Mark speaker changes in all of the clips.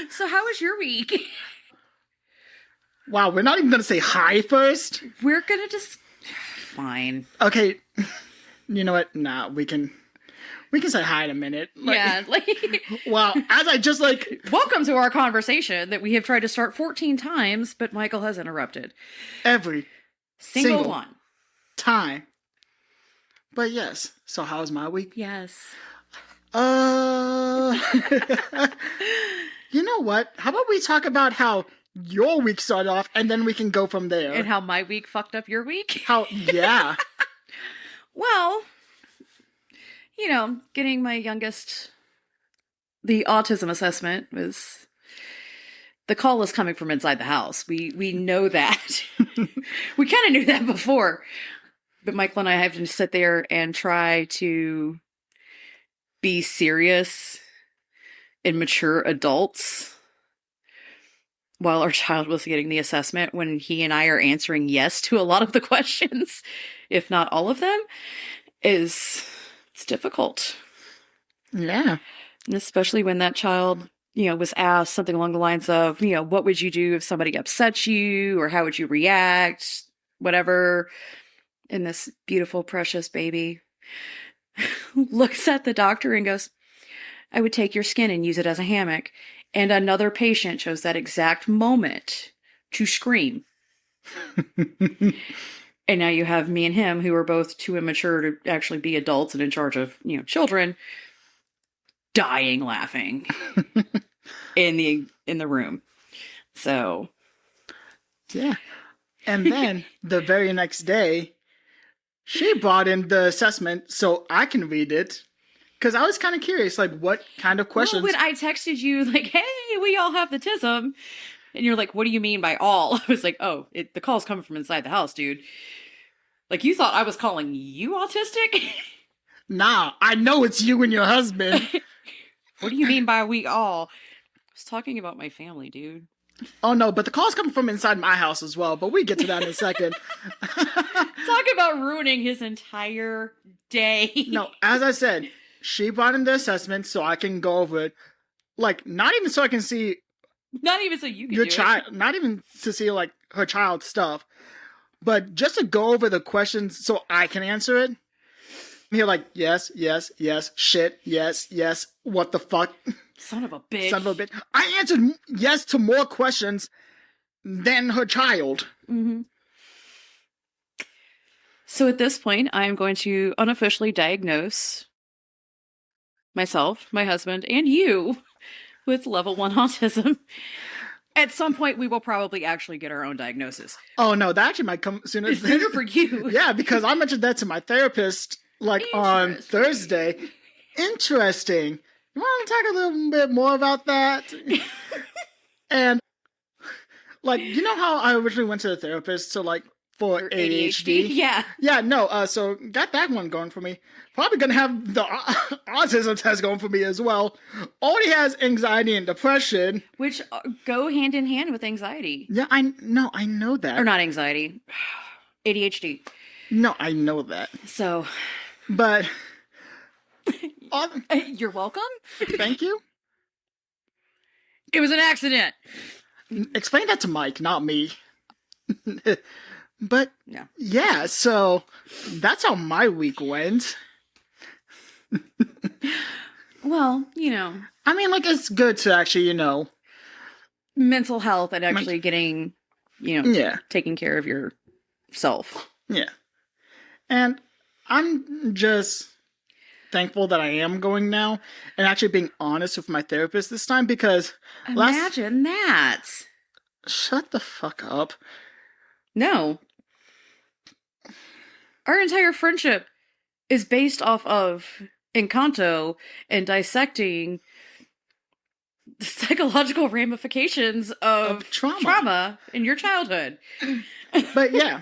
Speaker 1: So how was your week?
Speaker 2: Wow, we're not even going to say hi first?
Speaker 1: We're gonna just... Fine.
Speaker 2: Okay, you know what? Nah, we can say hi in a minute.
Speaker 1: Yeah, like...
Speaker 2: Wow, as I just
Speaker 1: Welcome to our conversation that we have tried to start 14 times, but Michael has interrupted.
Speaker 2: Every
Speaker 1: Single one.
Speaker 2: time. But yes, so how was my week?
Speaker 1: Yes.
Speaker 2: You know what? How about we talk about how your week started off, and then we can go from there.
Speaker 1: And how my week fucked up your week?
Speaker 2: Yeah.
Speaker 1: Well, getting my youngest the autism assessment was... The call is coming from inside the house. We know that. We kind of knew that before. But Michael and I have to sit there and try to be serious and mature adults while our child was getting the assessment, when he and I are answering yes to a lot of the questions, if not all of them, it's difficult.
Speaker 2: Yeah.
Speaker 1: And especially when that child, was asked something along the lines of, what would you do if somebody upset you, or how would you react, whatever. And this beautiful, precious baby looks at the doctor and goes, I would take your skin and use it as a hammock. And another patient chose that exact moment to scream. And now you have me and him, who are both too immature to actually be adults and in charge of, children, dying laughing in the room. So,
Speaker 2: yeah. And then the very next day, she brought in the assessment so I can read it. Because I was kind of curious, what kind of questions...
Speaker 1: Well, when I texted you, hey, we all have the tism, and you're like, what do you mean by all? I was like, oh, the call's coming from inside the house, dude. You thought I was calling you autistic?
Speaker 2: Nah, I know it's you and your husband.
Speaker 1: What do you mean by we all? I was talking about my family, dude.
Speaker 2: Oh, no, but the call's coming from inside my house as well, but we get to that in a second.
Speaker 1: Talk about ruining his entire day.
Speaker 2: No, as I said... She brought in the assessment so I can go over it. Not even so I can see...
Speaker 1: Not even so you can
Speaker 2: your
Speaker 1: do
Speaker 2: child,
Speaker 1: it.
Speaker 2: Not even to see, her child's stuff. But just to go over the questions so I can answer it. You're yes, yes, yes, shit, yes, yes, what the fuck?
Speaker 1: Son of a bitch.
Speaker 2: Son of a bitch. I answered yes to more questions than her child.
Speaker 1: Mm-hmm. So at this point, I'm going to unofficially diagnose... myself, my husband, and you with level 1 autism. At some point, we will probably actually get our own diagnosis.
Speaker 2: Oh, no, that actually might come sooner.
Speaker 1: Sooner for you.
Speaker 2: Yeah, because I mentioned that to my therapist, on Thursday. Interesting. You want to talk a little bit more about that? And, you know how I originally went to the therapist to, for ADHD?
Speaker 1: Yeah.
Speaker 2: Yeah, no, so got that one going for me. Probably gonna have the autism test going for me as well. Already has anxiety and depression.
Speaker 1: Which go hand in hand with anxiety.
Speaker 2: Yeah, I know that.
Speaker 1: Or not anxiety. ADHD.
Speaker 2: No, I know that.
Speaker 1: So.
Speaker 2: But.
Speaker 1: You're welcome.
Speaker 2: Thank you.
Speaker 1: It was an accident.
Speaker 2: Explain that to Mike, not me. But, yeah, so that's how my week went.
Speaker 1: Well,
Speaker 2: I mean, it's good to actually,
Speaker 1: mental health and actually getting, taking care of yourself.
Speaker 2: Yeah. And I'm just thankful that I am going now and actually being honest with my therapist this time, because
Speaker 1: Imagine that.
Speaker 2: Shut the fuck up.
Speaker 1: No. Our entire friendship is based off of Encanto and dissecting the psychological ramifications of trauma in your childhood.
Speaker 2: But yeah.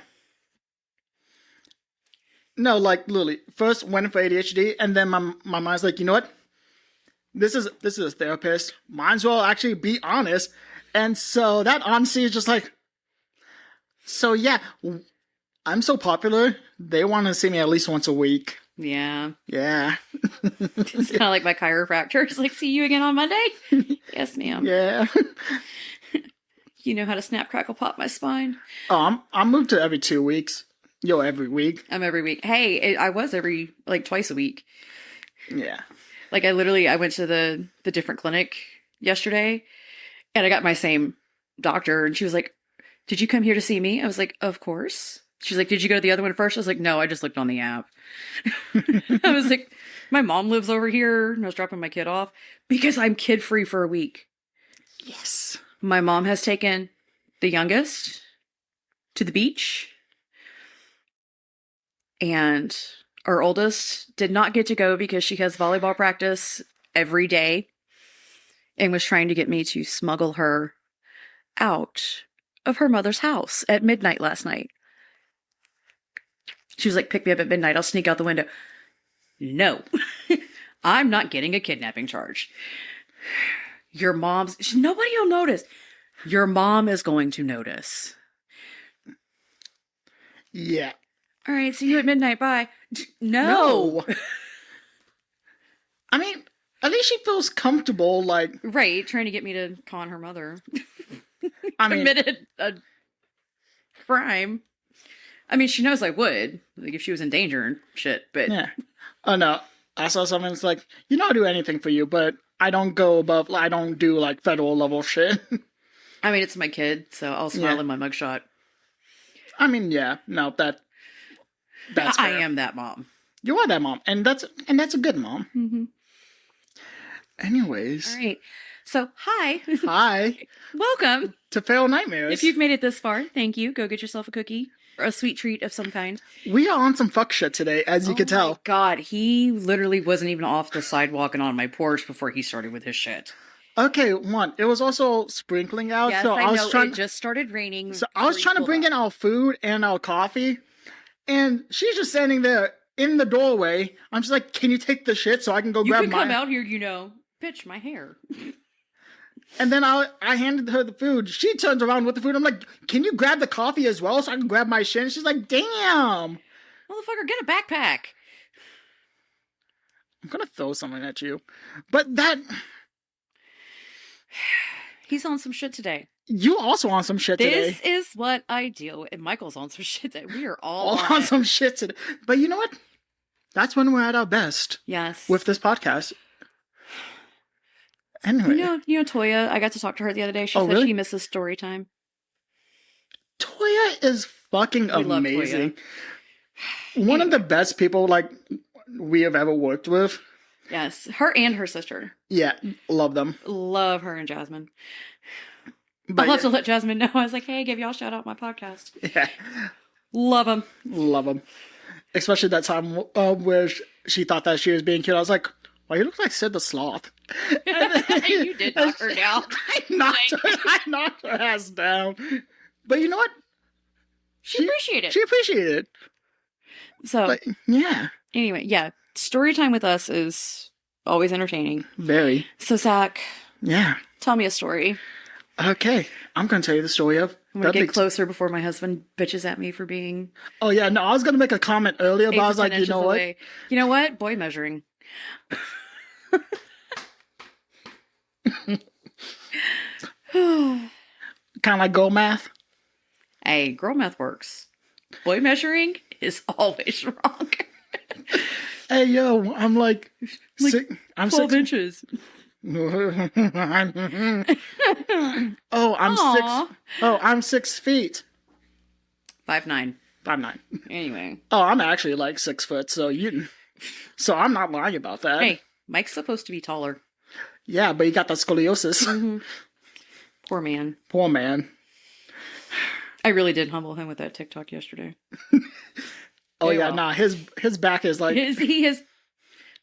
Speaker 2: No, literally, first went for ADHD, and then my mind's like, you know what? This is a therapist. Might as well actually be honest. And so that honesty is just so yeah, I'm so popular, they want to see me at least once a week.
Speaker 1: Yeah.
Speaker 2: Yeah.
Speaker 1: It's kind of like my chiropractor. It's like, see you again on Monday? Yes, ma'am.
Speaker 2: Yeah.
Speaker 1: You know how to snap, crackle, pop my spine?
Speaker 2: Oh, I'm moved to every 2 weeks. Yo, every week.
Speaker 1: I'm every week. Hey, I was every, like, twice a week.
Speaker 2: Yeah.
Speaker 1: Like, I went to the different clinic yesterday, and I got my same doctor, and she was like, did you come here to see me? I was like, of course. She's like, did you go to the other one first? I was like, no, I just looked on the app. I was like, my mom lives over here, and I was dropping my kid off because I'm kid-free for a week.
Speaker 2: Yes.
Speaker 1: My mom has taken the youngest to the beach, and our oldest did not get to go because she has volleyball practice every day and was trying to get me to smuggle her out of her mother's house at midnight last night. She was like, pick me up at midnight. I'll sneak out the window. No, I'm not getting a kidnapping charge. Your mom's... Nobody will notice. Your mom is going to notice.
Speaker 2: Yeah.
Speaker 1: All right, see you at midnight. Bye. No.
Speaker 2: I mean, at least she feels comfortable, like...
Speaker 1: Right, trying to get me to con her mother.
Speaker 2: I mean...
Speaker 1: Committed a crime. I mean, she knows I would. Like, if she was in danger and shit, but...
Speaker 2: Yeah. Oh, no. I saw something that's like, I'll do anything for you, but I don't go above... I don't do, like, federal level shit.
Speaker 1: I mean, it's my kid, so I'll smile in my mugshot.
Speaker 2: I mean, yeah. No, that's fair.
Speaker 1: I am that mom.
Speaker 2: You are that mom, and that's a good mom.
Speaker 1: Mm-hmm.
Speaker 2: Anyways.
Speaker 1: All right. So, hi.
Speaker 2: Hi.
Speaker 1: Welcome
Speaker 2: to Feral Nightmares.
Speaker 1: If you've made it this far, thank you. Go get yourself a cookie or a sweet treat of some kind.
Speaker 2: We are on some fuck shit today, as you can tell. Oh my
Speaker 1: God, he literally wasn't even off the sidewalk and on my porch before he started with his shit.
Speaker 2: Okay, one. It was also sprinkling out,
Speaker 1: yes,
Speaker 2: so I was trying.
Speaker 1: It just started raining.
Speaker 2: So I was trying to bring in our food and our coffee, and she's just standing there in the doorway. I'm just like, "Can you take the shit so I can go grab
Speaker 1: You
Speaker 2: my?"
Speaker 1: can come out here, pitch my hair.
Speaker 2: And then I handed her the food. She turns around with the food. I'm like, "Can you grab the coffee as well so I can grab my shit?" And she's like, "Damn,
Speaker 1: motherfucker, get a backpack."
Speaker 2: I'm gonna throw something at you, but that.
Speaker 1: He's on some shit today.
Speaker 2: You also on some shit today.
Speaker 1: This is what I deal with. And Michael's on some shit today. We are all
Speaker 2: on some shit today. But you know what? That's when we're at our best.
Speaker 1: Yes.
Speaker 2: With this podcast. Anyway.
Speaker 1: You know Toya, I got to talk to her the other day. She said
Speaker 2: really?
Speaker 1: She misses story time.
Speaker 2: Toya is fucking amazing. One of the best people we have ever worked with.
Speaker 1: Yes, her and her sister.
Speaker 2: Yeah, love them.
Speaker 1: Love her and Jasmine.
Speaker 2: But
Speaker 1: I'll have to let Jasmine know. I was like, hey, give y'all a shout out my podcast.
Speaker 2: Yeah.
Speaker 1: Love them.
Speaker 2: Love them. Especially that time where she thought that she was being cute. I was like, well, you look like Sid the Sloth.
Speaker 1: You did knock her down.
Speaker 2: I knocked her ass down. But you know what?
Speaker 1: She appreciated it.
Speaker 2: She appreciated it.
Speaker 1: So,
Speaker 2: but, yeah.
Speaker 1: Anyway, yeah. Story time with us is always entertaining.
Speaker 2: Very.
Speaker 1: So, Zach.
Speaker 2: Yeah.
Speaker 1: Tell me a story.
Speaker 2: Okay. I'm going to tell you the story of...
Speaker 1: I'm going to get closer before my husband bitches at me for being...
Speaker 2: Oh, yeah. No, I was going to make a comment earlier, but I was like, you know what?
Speaker 1: You know what? Boy measuring.
Speaker 2: Kind of like girl math?
Speaker 1: Hey, girl math works. Boy measuring is always wrong.
Speaker 2: Hey, yo, I'm like I'm
Speaker 1: 12 inches.
Speaker 2: I'm 6 feet.
Speaker 1: 5'9".
Speaker 2: 5'9".
Speaker 1: Anyway.
Speaker 2: Oh, I'm actually like 6 foot, so I'm not lying about that.
Speaker 1: Hey, Mike's supposed to be taller.
Speaker 2: Yeah, but he got that scoliosis.
Speaker 1: Mm-hmm. Poor man.
Speaker 2: Poor man.
Speaker 1: I really did humble him with that TikTok yesterday.
Speaker 2: Oh yeah, nah, his back is like...
Speaker 1: He has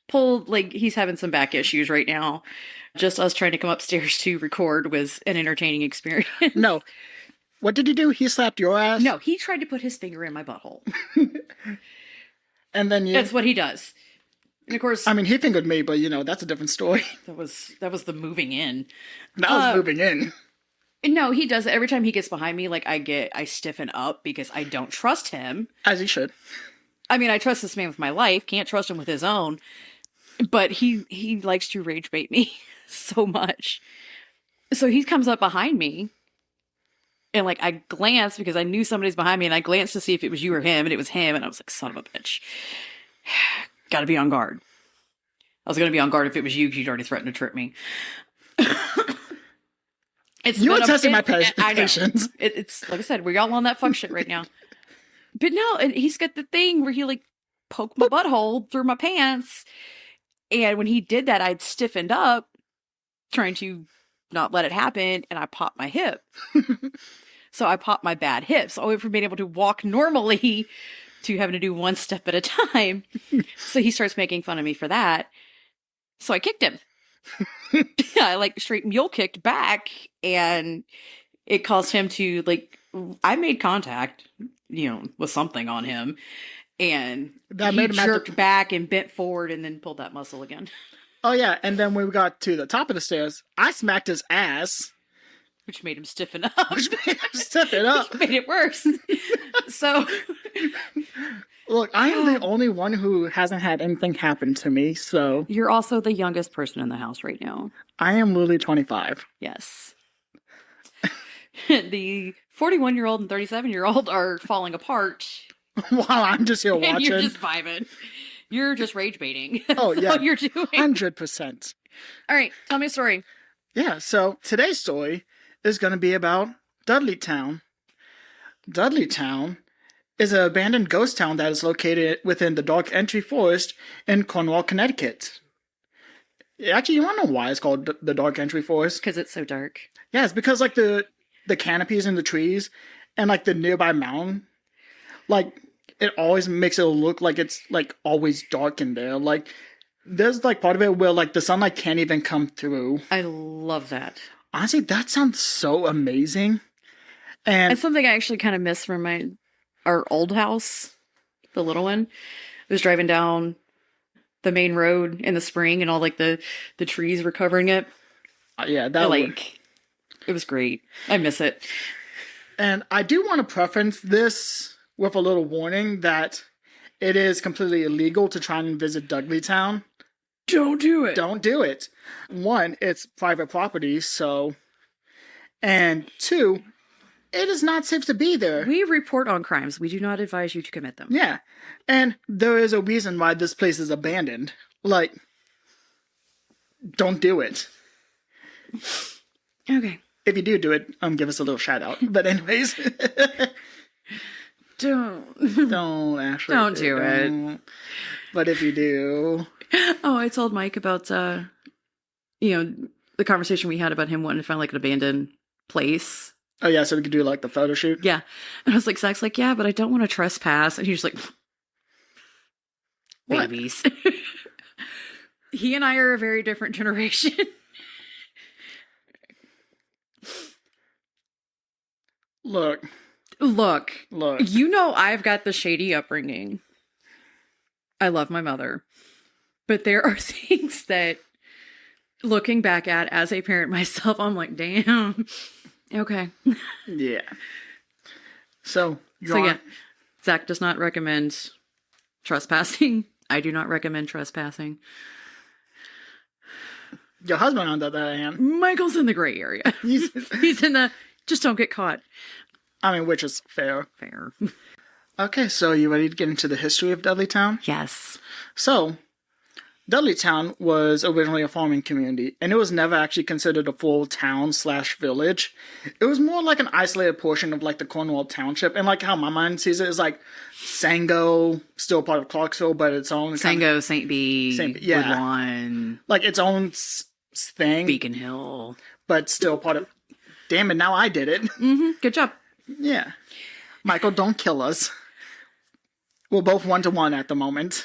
Speaker 1: pulled, he's having some back issues right now. Just us trying to come upstairs to record was an entertaining experience.
Speaker 2: No. What did he do? He slapped your ass?
Speaker 1: No, he tried to put his finger in my butthole.
Speaker 2: And then
Speaker 1: That's what he does. And of course...
Speaker 2: I mean, he fingered me, but that's a different story.
Speaker 1: That was the moving in.
Speaker 2: That was moving in.
Speaker 1: No, he does it every time he gets behind me. I stiffen up because I don't trust him.
Speaker 2: As he should.
Speaker 1: I mean, I trust this man with my life. Can't trust him with his own. But he likes to rage bait me so much. So he comes up behind me. And, like, I glanced because I knew somebody's behind me. And I glanced to see if it was you or him. And it was him. And I was like, son of a bitch. Gotta be on guard. I was going to be on guard if it was you because you'd already threatened to trip me.
Speaker 2: You were testing my patience.
Speaker 1: It's like I said, we're all on that fuck shit right now. But no, and he's got the thing where he like poked my butthole through my pants. And when he did that, I'd stiffened up trying to not let it happen. And I popped my hip. So I popped my bad hip. So I went from being able to walk normally to having to do one step at a time. So he starts making fun of me for that. So I kicked him. I like straight mule kicked back, and it caused him to like, I made contact, with something on him, and that made him jerked back and bent forward and then pulled that muscle again.
Speaker 2: Oh yeah, and then when we got to the top of the stairs, I smacked his ass.
Speaker 1: Which made him stiffen up.
Speaker 2: Which made
Speaker 1: it worse. So
Speaker 2: look, I am the only one who hasn't had anything happen to me, so...
Speaker 1: You're also the youngest person in the house right now.
Speaker 2: I am literally 25.
Speaker 1: Yes. The 41-year-old and 37-year-old are falling apart.
Speaker 2: While I'm just here watching.
Speaker 1: And you're just vibing. You're just rage baiting.
Speaker 2: Oh, yeah.
Speaker 1: That's all you're doing.
Speaker 2: 100%.
Speaker 1: All right, tell me a story.
Speaker 2: Yeah, so today's story is going to be about Dudley Town. Dudley Town is an abandoned ghost town that is located within the Dark Entry Forest in Cornwall, Connecticut. Actually, you want to know why it's called the Dark Entry Forest?
Speaker 1: Because it's so dark.
Speaker 2: Yeah, it's because, like, the canopies in the trees and, like, the nearby mountain, like, it always makes it look like it's, like, always dark in there. Like, there's, like, part of it where, like, the sunlight can't even come through.
Speaker 1: I love that.
Speaker 2: Honestly, that sounds so amazing. And
Speaker 1: it's something I actually kind of miss from our old house, the little one. I was driving down the main road in the spring, and all like the trees were covering it.
Speaker 2: Yeah, that
Speaker 1: it was great. I miss it.
Speaker 2: And I do want to preference this with a little warning that it is completely illegal to try and visit Dudley Town.
Speaker 1: Don't do it.
Speaker 2: Don't do it. One, it's private property, so... And two, it is not safe to be there.
Speaker 1: We report on crimes. We do not advise you to commit them.
Speaker 2: Yeah. And there is a reason why this place is abandoned. Like, don't do it.
Speaker 1: Okay.
Speaker 2: If you do it, give us a little shout out. But anyways... Don't, Ashley.
Speaker 1: Don't do it.
Speaker 2: But if you do...
Speaker 1: Oh, I told Mike about, the conversation we had about him wanting to find, like, an abandoned place.
Speaker 2: Oh, yeah, so we could do, like, the photo shoot?
Speaker 1: Yeah. And I was like, Zach's like, yeah, but I don't want to trespass. And he was like, babies. He and I are a very different generation.
Speaker 2: Look.
Speaker 1: You know I've got the shady upbringing. I love my mother. But there are things that, looking back at as a parent myself, I'm like, damn. Okay.
Speaker 2: Yeah. So
Speaker 1: yeah. Zach does not recommend trespassing. I do not recommend trespassing.
Speaker 2: Your husband, on the other hand.
Speaker 1: Michael's in the gray area. He's in the, just don't get caught.
Speaker 2: I mean, which is fair.
Speaker 1: Fair.
Speaker 2: Okay, so you ready to get into the history of Dudley Town?
Speaker 1: Yes.
Speaker 2: So, Dudley Town was originally a farming community, and it was never actually considered a full town/village. It was more like an isolated portion of, like, the Cornwall Township, and, like, how my mind sees it is, like, Sango, still part of Clarksville, but its own...
Speaker 1: Sango, St. B,
Speaker 2: yeah.
Speaker 1: Woodlawn.
Speaker 2: Like, its own thing.
Speaker 1: Beacon Hill.
Speaker 2: But still part of... Damn it, now I did it.
Speaker 1: Mm-hmm. Good job.
Speaker 2: Yeah. Michael, don't kill us. We're both 1-to-1 at the moment.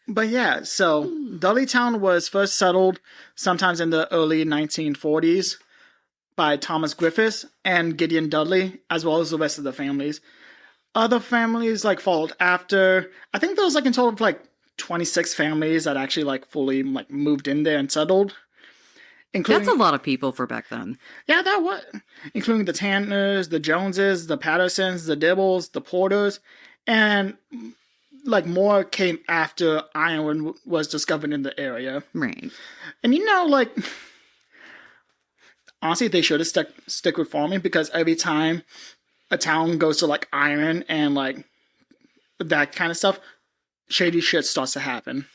Speaker 2: But yeah, so Dudley Town was first settled sometimes in the early 1940s by Thomas Griffiths and Gideon Dudley, as well as the rest of the families. Other families, like, followed after. I think there was, like, in total, like, 26 families that actually, like, fully, like, moved in there and settled. including,
Speaker 1: That's a lot of people for back then.
Speaker 2: Yeah, that was. Including the Tanners, the Joneses, the Pattersons, the Dibbles, the Porters, and like more came after iron was discovered in the area.
Speaker 1: Right.
Speaker 2: And like, honestly, they should have stick with farming, because every time a town goes to like iron and like that kind of stuff, shady shit starts to happen.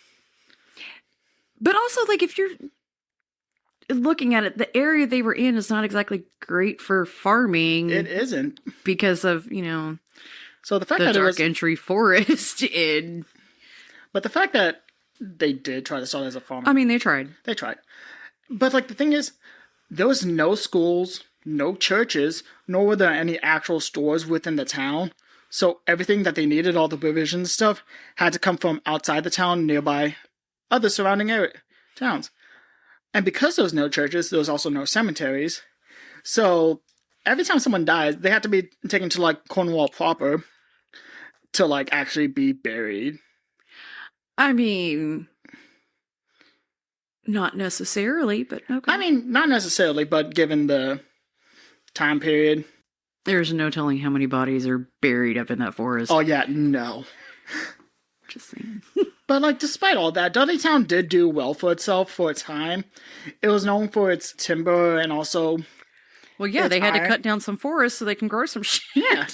Speaker 1: But also, like, if you're looking at it, the area they were in is not exactly great for farming.
Speaker 2: It isn't,
Speaker 1: because of
Speaker 2: so the fact
Speaker 1: the
Speaker 2: that
Speaker 1: dark entry forest in.
Speaker 2: But the fact that they did try to start as a farm.
Speaker 1: I mean, they tried.
Speaker 2: They tried. But like the thing is, there was no schools, no churches, nor were there any actual stores within the town. So everything that they needed, all the provisions and stuff, had to come from outside the town, nearby other surrounding towns. And because there was no churches, there was also no cemeteries. So every time someone died, they had to be taken to like Cornwall proper to like actually be buried.
Speaker 1: I mean, not necessarily, but okay.
Speaker 2: I mean, not necessarily, but given the time period.
Speaker 1: There's no telling how many bodies are buried up in that forest.
Speaker 2: Oh, yeah, no.
Speaker 1: Just saying.
Speaker 2: But, like, despite all that, Dudley Town did do well for itself for its time. It was known for its timber and also...
Speaker 1: Well, yeah, they had to cut down some forests so they can grow some shit.
Speaker 2: Yeah.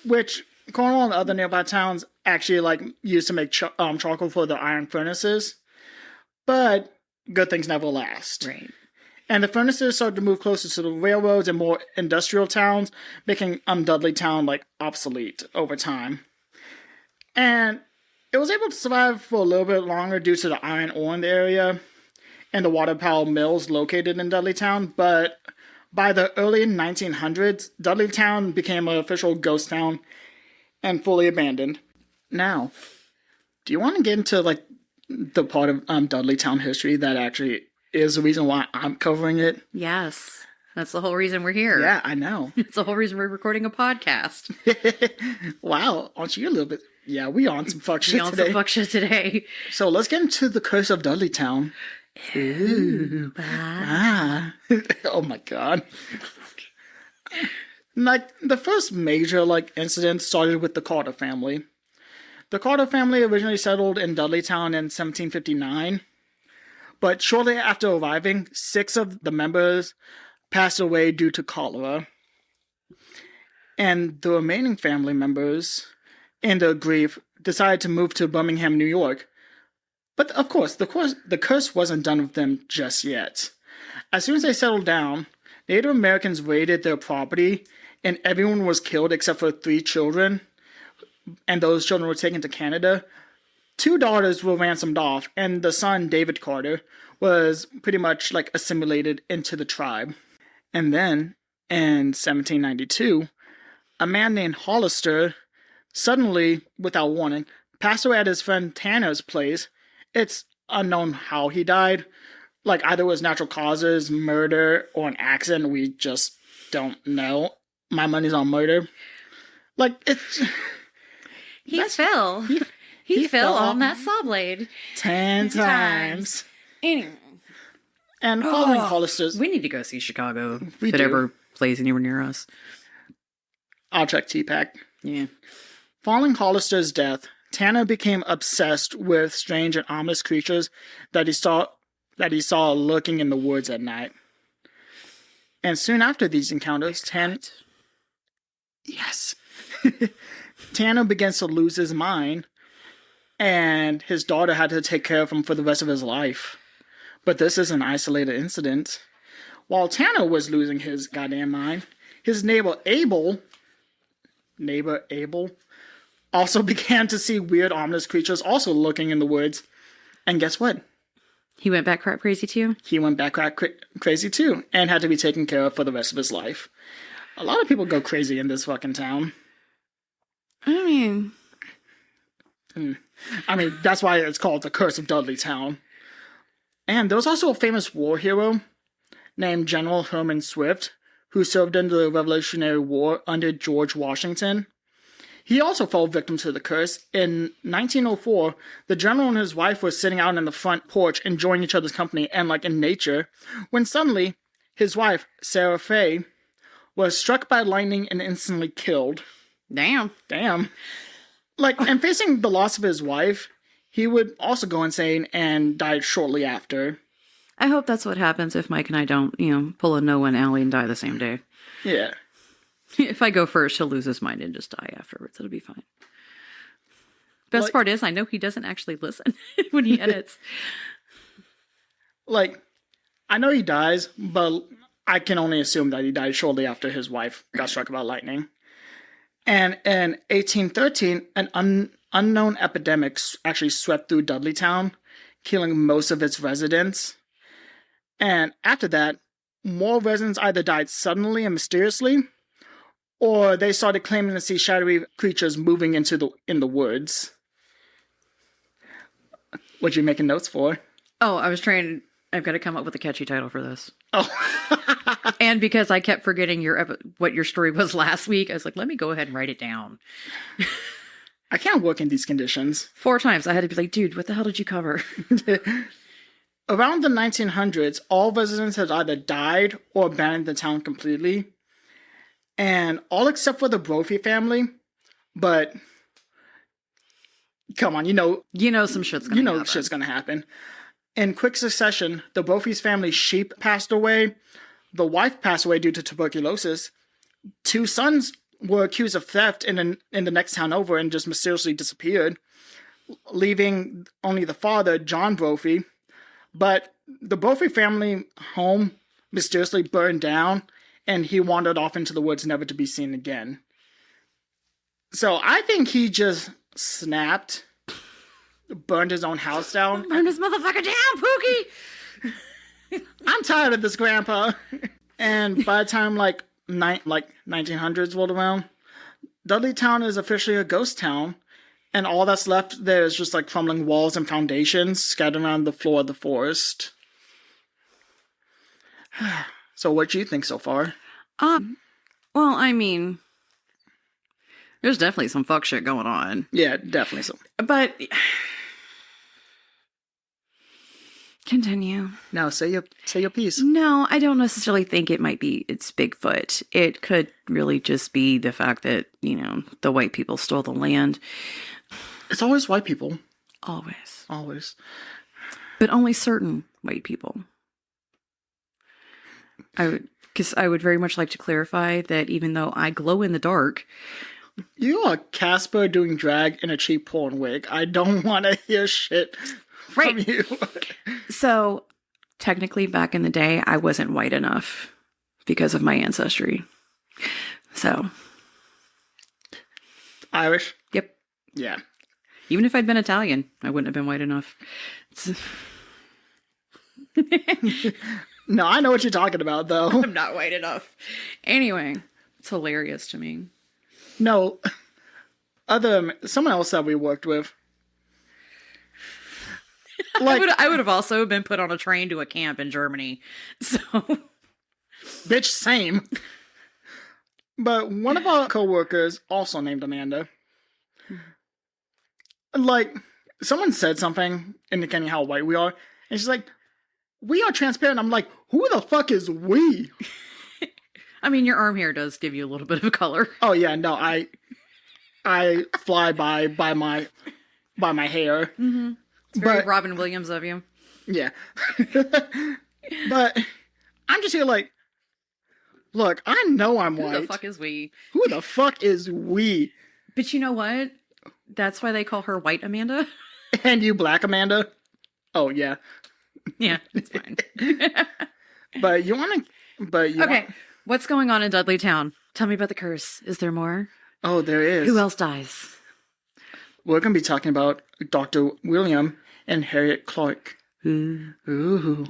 Speaker 2: Which Cornwall and other nearby towns actually, like, used to make charcoal for the iron furnaces. But good things never last.
Speaker 1: Right.
Speaker 2: And the furnaces started to move closer to the railroads and more industrial towns, making Dudley Town, like, obsolete over time. And it was able to survive for a little bit longer due to the iron ore in the area and the water power mills located in Dudley Town, but by the early 1900s, Dudley Town became an official ghost town and fully abandoned. Now, do you want to get into, like, the part of Dudley Town history that actually is the reason why I'm covering it?
Speaker 1: Yes. That's the whole reason we're here.
Speaker 2: Yeah, I know.
Speaker 1: It's the whole reason we're recording a podcast.
Speaker 2: Wow, aren't you a little bit... Yeah, we on some fuck shit today.
Speaker 1: Some fuck shit today.
Speaker 2: So let's get into the curse of Dudley Town. Ooh. Oh my god. Like, the first major, like, incident started with the Carter family. The Carter family originally settled in Dudley Town in 1759. But shortly after arriving, 6 of the members passed away due to cholera. And the remaining family members, in their grief, decided to move to Birmingham, New York. But of course, the curse wasn't done with them just yet. As soon as they settled down, Native Americans raided their property, and everyone was killed except for 3 children, and those children were taken to Canada. 2 daughters were ransomed off, and the son, David Carter, was pretty much like assimilated into the tribe. And then, in 1792, a man named Hollister suddenly, without warning, passed away at his friend Tanner's place. It's unknown how he died. Like, either it was natural causes, murder, or an accident. We just don't know. My money's on murder. Like, it's...
Speaker 1: He fell. He fell on that saw blade
Speaker 2: 10 times.
Speaker 1: Anyway.
Speaker 2: And following Hollister's...
Speaker 1: We need to go see Chicago.
Speaker 2: We
Speaker 1: if it
Speaker 2: do.
Speaker 1: ever plays anywhere near us.
Speaker 2: I'll check T-Pack.
Speaker 1: Yeah.
Speaker 2: Following Hollister's death, Tanner became obsessed with strange and ominous creatures that he saw lurking in the woods at night. And soon after these encounters, Tanner begins to lose his mind, and his daughter had to take care of him for the rest of his life. But this is an isolated incident. While Tanner was losing his goddamn mind, his neighbor Abel also began to see weird, ominous creatures also lurking in the woods. And guess what?
Speaker 1: He went back crap crazy too?
Speaker 2: He went back crap crazy too, and had to be taken care of for the rest of his life. A lot of people go crazy in this fucking town.
Speaker 1: I mean,
Speaker 2: that's why it's called the Curse of Dudley Town. And there was also a famous war hero named General Herman Swift, who served in the Revolutionary War under George Washington. He also fell victim to the curse. In 1904, the general and his wife were sitting out on the front porch enjoying each other's company and like in nature, when suddenly his wife, Sarah Fay, was struck by lightning and instantly killed.
Speaker 1: Damn.
Speaker 2: Like, and facing the loss of his wife, he would also go insane and died shortly after.
Speaker 1: I hope that's what happens if Mike and I don't, pull a no-one alley and die the same day.
Speaker 2: Yeah.
Speaker 1: If I go first, he'll lose his mind and just die afterwards. It'll be fine. Best part is, I know he doesn't actually listen when he edits.
Speaker 2: Like, I know he dies, but I can only assume that he died shortly after his wife got struck by lightning. And in 1813, an unknown epidemic actually swept through Dudley Town, killing most of its residents. And after that, more residents either died suddenly and mysteriously, or they started claiming to see shadowy creatures moving in the woods. What you making notes for?
Speaker 1: Oh, I've got to come up with a catchy title for this.
Speaker 2: Oh.
Speaker 1: And because I kept forgetting what your story was last week, I was like, let me go ahead and write it down.
Speaker 2: I can't work in these conditions.
Speaker 1: 4 times I had to be like, dude, what the hell did you cover?
Speaker 2: Around the 1900s, all residents had either died or abandoned the town completely. And all except for the Brophy family. But, come on,
Speaker 1: some shit's gonna happen.
Speaker 2: Shit's gonna happen. In quick succession, the Brophy's family sheep passed away. The wife passed away due to tuberculosis. 2 sons were accused of theft in the next town over and just mysteriously disappeared, leaving only the father, John Brophy. But the Brophy family home mysteriously burned down, and he wandered off into the woods never to be seen again. So I think he just snapped, burned his own house down.
Speaker 1: Burn his motherfucker down, Pookie!
Speaker 2: I'm tired of this, Grandpa. And by the time 1900s rolled around, Dudley Town is officially a ghost town, and all that's left there is just like crumbling walls and foundations scattered around the floor of the forest. So what do you think so far?
Speaker 1: Well, I mean, there's definitely some fuck shit going on.
Speaker 2: Yeah, definitely so.
Speaker 1: But continue.
Speaker 2: No, say your piece.
Speaker 1: No, I don't necessarily think it's Bigfoot. It could really just be the fact that, the white people stole the land.
Speaker 2: It's always white people.
Speaker 1: Always. But only certain white people. I would very much like to clarify that even though I glow in the dark,
Speaker 2: you are Casper doing drag in a cheap porn wig. I don't want to hear shit from you.
Speaker 1: So, technically, back in the day, I wasn't white enough because of my ancestry. So.
Speaker 2: Irish?
Speaker 1: Yep.
Speaker 2: Yeah.
Speaker 1: Even if I'd been Italian, I wouldn't have been white enough.
Speaker 2: No, I know what you're talking about, though.
Speaker 1: I'm not white enough. Anyway, it's hilarious to me.
Speaker 2: No, someone else that we worked with.
Speaker 1: I would have also been put on a train to a camp in Germany. So,
Speaker 2: bitch, same. But one of our coworkers, also named Amanda, someone said something indicating how white we are, and she's like, "We are transparent." I'm like, "Who the fuck is we?"
Speaker 1: I mean, your arm hair does give you a little bit of color.
Speaker 2: Oh yeah, no, I fly by my hair.
Speaker 1: Mm-hmm. It's very Robin Williams of you.
Speaker 2: Yeah. But I'm just here look, I know I'm white.
Speaker 1: Who the fuck is we?
Speaker 2: Who the fuck is we?
Speaker 1: But you know what? That's why they call her White Amanda.
Speaker 2: And you Black Amanda? Oh, yeah.
Speaker 1: Yeah, it's fine.
Speaker 2: Okay,
Speaker 1: what's going on in Dudley Town? Tell me about the curse. Is there more?
Speaker 2: Oh, there is.
Speaker 1: Who else dies?
Speaker 2: We're going to be talking about Dr. William and Harriet Clark. Ooh.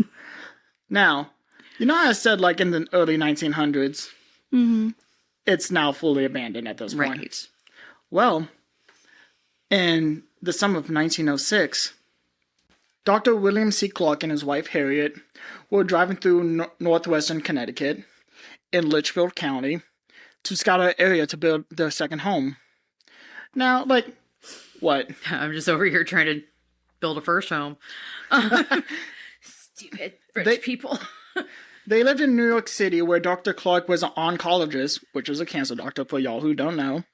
Speaker 2: Now, how I said, in the early 1900s,
Speaker 1: mm-hmm.
Speaker 2: It's now fully abandoned at this point.
Speaker 1: Right.
Speaker 2: Well, in the summer of 1906, Dr. William C. Clark and his wife Harriet were driving through northwestern Connecticut in Litchfield County to scout an area to build their second home. Now, like, what?
Speaker 1: I'm just over here trying to build a first home. Stupid rich people.
Speaker 2: They lived in New York City, where Dr. Clark was an oncologist, which is a cancer doctor for y'all who don't know.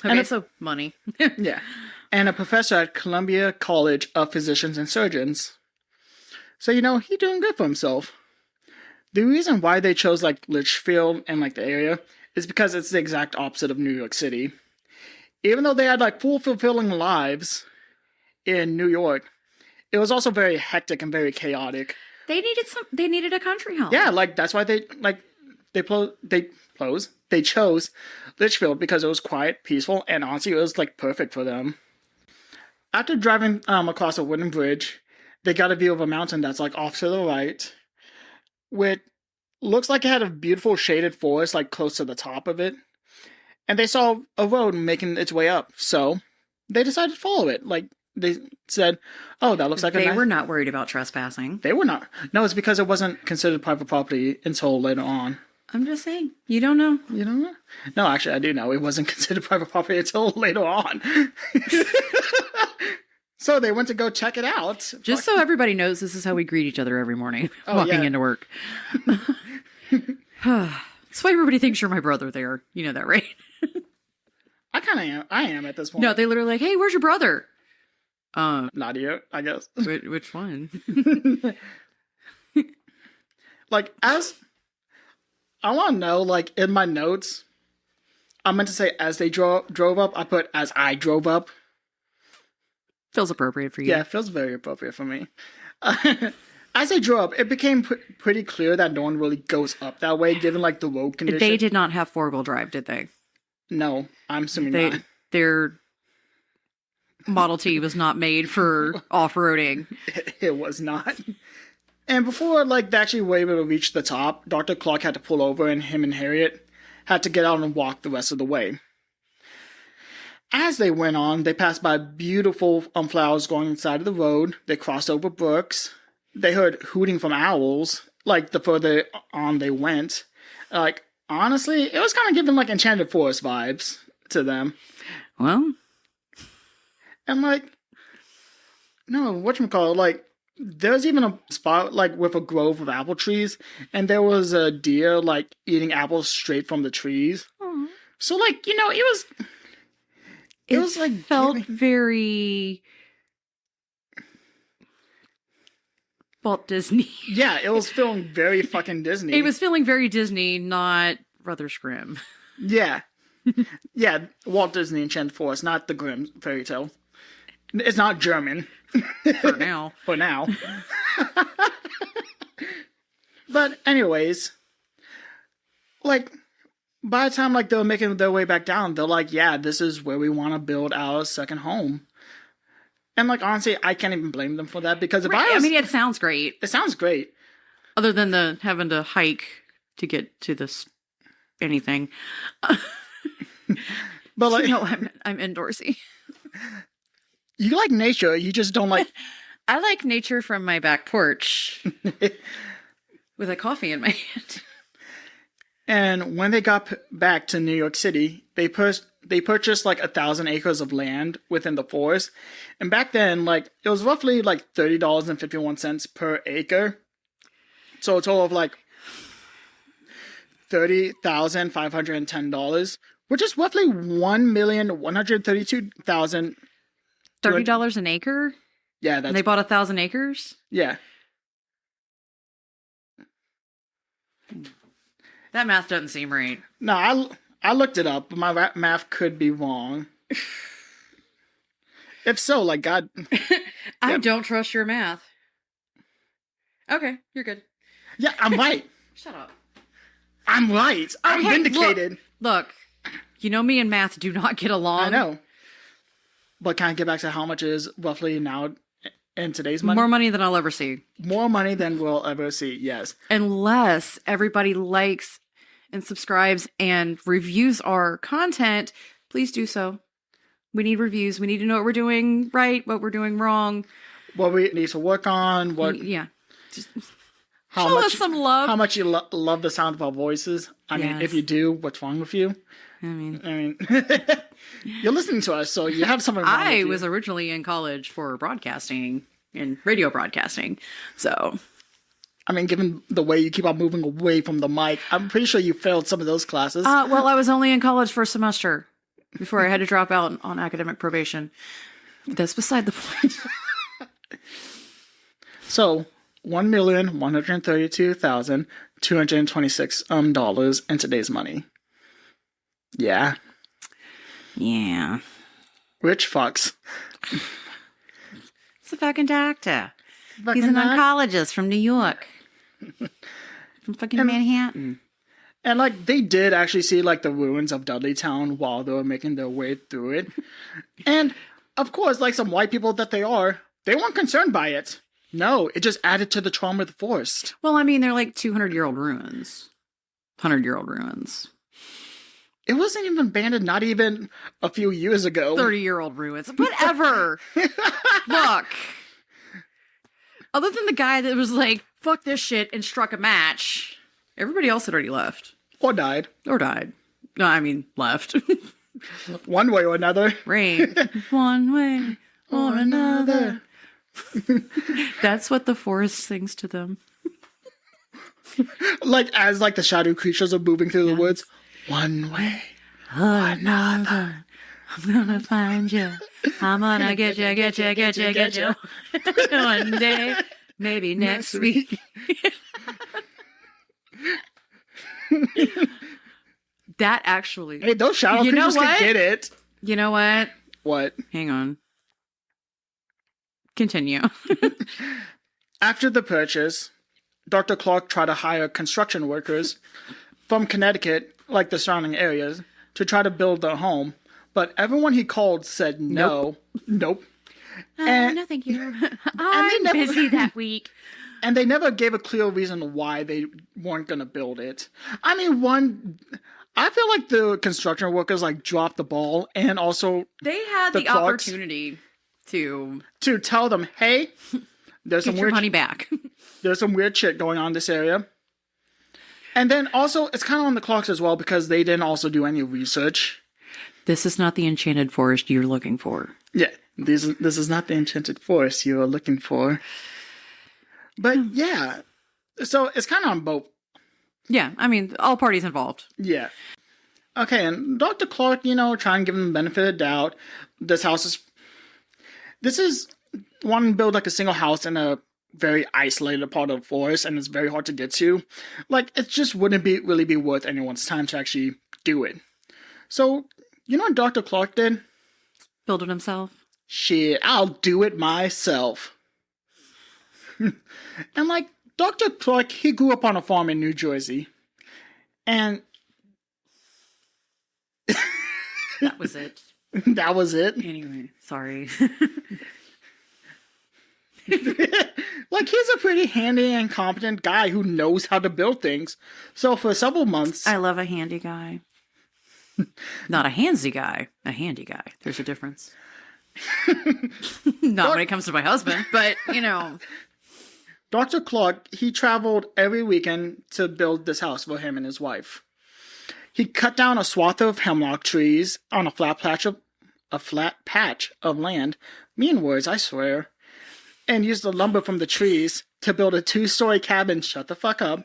Speaker 1: Okay, so money.
Speaker 2: Yeah. And a professor at Columbia College of Physicians and Surgeons. So, he's doing good for himself. The reason why they chose, like, Litchfield and, like, the area is because it's the exact opposite of New York City. Even though they had, like, full fulfilling lives in New York, it was also very hectic and very chaotic.
Speaker 1: They needed a country home.
Speaker 2: Yeah, like, that's why they chose Litchfield, because it was quiet, peaceful, and honestly, it was, like, perfect for them. After driving across a wooden bridge, they got a view of a mountain that's, like, off to the right, which looks like it had a beautiful shaded forest, like, close to the top of it. And they saw a road making its way up, so they decided to follow it. Like, they said, oh, that looks like
Speaker 1: They were not worried about trespassing.
Speaker 2: They were not. No, it's because it wasn't considered private property until later on.
Speaker 1: I'm just saying. You don't know.
Speaker 2: You don't know? No, actually, I do know. It wasn't considered private property until later on. So they went to go check it out.
Speaker 1: Just so everybody knows, this is how we greet each other every morning walking into work. That's why everybody thinks you're my brother there. You know that, right?
Speaker 2: I kind of am. I am at this point.
Speaker 1: No, they literally like, hey, where's your brother?
Speaker 2: Not you, I guess.
Speaker 1: Which one?
Speaker 2: Like, as... I want to know, like, in my notes, I meant to say as they drove up, I put as I drove up.
Speaker 1: Feels appropriate for you.
Speaker 2: Yeah, it feels very appropriate for me. As they drove up, it became pretty clear that no one really goes up that way, given, like, the road condition.
Speaker 1: They did not have four-wheel drive, did they?
Speaker 2: No, I'm assuming not.
Speaker 1: Their Model T was not made for off-roading.
Speaker 2: It was not. And before, like, they actually were able to reach the top, Dr. Clark had to pull over, and him and Harriet had to get out and walk the rest of the way. As they went on, they passed by beautiful flowers growing inside of the road. They crossed over brooks. They heard hooting from owls, like, the further on they went. Like, honestly, it was kind of giving, like, Enchanted Forest vibes to them.
Speaker 1: Well.
Speaker 2: And, like, no, whatchamacallit, like, there's even a spot, like, with a grove of apple trees, and there was a deer, like, eating apples straight from the trees.
Speaker 1: Aww.
Speaker 2: So, like, it was like
Speaker 1: felt very Walt Disney.
Speaker 2: Yeah, it was feeling very fucking Disney.
Speaker 1: It was feeling very Disney, not Brothers Grimm.
Speaker 2: Yeah. Yeah, Walt Disney Enchanted Forest, not the Grimm fairy tale. It's not German.
Speaker 1: For now.
Speaker 2: For now. But anyways, like, by the time, like, they were making their way back down, they're like, yeah, this is where we want to build our second home. And, like, honestly, I can't even blame them for that, because if I
Speaker 1: mean, it sounds great.
Speaker 2: It sounds great.
Speaker 1: Other than the having to hike to get to this anything.
Speaker 2: But, like,
Speaker 1: I'm indoorsy.
Speaker 2: You like nature, you just don't like...
Speaker 1: I like nature from my back porch with a coffee in my hand.
Speaker 2: And when they got back to New York City, they purchased like 1,000 acres of land within the forest. And back then, like, it was roughly like $30.51 per acre. So a total of like $30,510, which is roughly $1,132,000.
Speaker 1: $30 an acre?
Speaker 2: Yeah, that's...
Speaker 1: And they bought 1,000 acres?
Speaker 2: Yeah.
Speaker 1: That math doesn't seem right.
Speaker 2: No, I looked it up, but my math could be wrong. If so, like, God...
Speaker 1: I don't trust your math. Okay, you're good.
Speaker 2: Yeah, I'm right.
Speaker 1: Shut up.
Speaker 2: I'm right. I'm vindicated.
Speaker 1: Look, you know me and math do not get along.
Speaker 2: I know. But can I get back to how much is roughly now in today's money?
Speaker 1: More money than I'll ever see.
Speaker 2: More money than we'll ever see, yes.
Speaker 1: Unless everybody likes and subscribes and reviews our content, please do so. We need reviews. We need to know what we're doing right, what we're doing wrong.
Speaker 2: What we need to work on.
Speaker 1: Yeah. Just
Speaker 2: show
Speaker 1: us some love.
Speaker 2: How much you love the sound of our voices. I mean, if you do, what's wrong with you?
Speaker 1: I mean,
Speaker 2: you're listening to us, so you have something wrong with
Speaker 1: I
Speaker 2: you.
Speaker 1: was originally in college for broadcasting and radio broadcasting, so...
Speaker 2: I mean, given the way you keep on moving away from the mic, I'm pretty sure you failed some of those classes.
Speaker 1: Well, I was only in college for a semester before I had to drop out on academic probation. That's beside the point.
Speaker 2: So, $1,132,226 in today's money. Yeah.
Speaker 1: Yeah.
Speaker 2: Rich fucks.
Speaker 1: It's a fucking doctor.
Speaker 2: Fucking
Speaker 1: He's an
Speaker 2: doc-
Speaker 1: oncologist from New York. From fucking Manhattan.
Speaker 2: And, like, they did actually see, like, the ruins of Dudley Town while they were making their way through it. And, of course, like some white people that they are, they weren't concerned by it. No, it just added to the trauma of the forest.
Speaker 1: Well, I mean, they're like 200-year-old ruins. 100-year-old ruins.
Speaker 2: It wasn't even abandoned not even a few years ago.
Speaker 1: 30-year-old ruins. Whatever. Look. Other than the guy that was like, fuck this shit and struck a match, everybody else had already left.
Speaker 2: Or died.
Speaker 1: Or died. No, I mean, left.
Speaker 2: One way or another.
Speaker 1: Rain. One way or another. That's what the forest sings to them.
Speaker 2: Like, as, like, the shadow creatures are moving through the woods. One way or another.
Speaker 1: I'm gonna find you. I'm gonna get you. One day, maybe next week. That actually.
Speaker 2: Hey, those shadow creatures can get it.
Speaker 1: You know what?
Speaker 2: What?
Speaker 1: Hang on. Continue.
Speaker 2: After the purchase, Dr. Clark tried to hire construction workers from Connecticut, like the surrounding areas, to try to build their home. But everyone he called said no. Nope.
Speaker 1: No, thank you. I'm busy that week.
Speaker 2: And they never gave a clear reason why they weren't going to build it. I mean, I feel like the construction workers, like, dropped the ball, and also
Speaker 1: They had the
Speaker 2: Clarks
Speaker 1: opportunity to
Speaker 2: tell them, hey, there's
Speaker 1: get
Speaker 2: some
Speaker 1: your
Speaker 2: weird
Speaker 1: money back.
Speaker 2: there's some weird shit going on in this area. And then also, it's kind of on the Clarks as well, because they didn't also do any research.
Speaker 1: This is not the enchanted forest you're looking for.
Speaker 2: Yeah, this is not the enchanted forest you are looking for. But yeah, so it's kind of on both.
Speaker 1: Yeah, I mean, all parties involved.
Speaker 2: Yeah. Okay, and Dr. Clark, try and give him the benefit of the doubt. This is wanting to build like a single house in a very isolated part of the forest, and it's very hard to get to. Like, it just wouldn't really be worth anyone's time to actually do it. So, you know what Dr. Clark did?
Speaker 1: Build it himself.
Speaker 2: Shit, I'll do it myself. And like, Dr. Clark, he grew up on a farm in New Jersey. And
Speaker 1: that was it.
Speaker 2: That was it.
Speaker 1: Anyway, sorry.
Speaker 2: Like, he's a pretty handy and competent guy who knows how to build things. So for several months...
Speaker 1: I love a handy guy. Not a handsy guy. A handy guy. There's a difference. Not when it comes to my husband, but,
Speaker 2: Dr. Clark, he traveled every weekend to build this house for him and his wife. He cut down a swath of hemlock trees on a flat patch of land. Mean words, I swear. And used the lumber from the trees to build a 2-story cabin, shut the fuck up,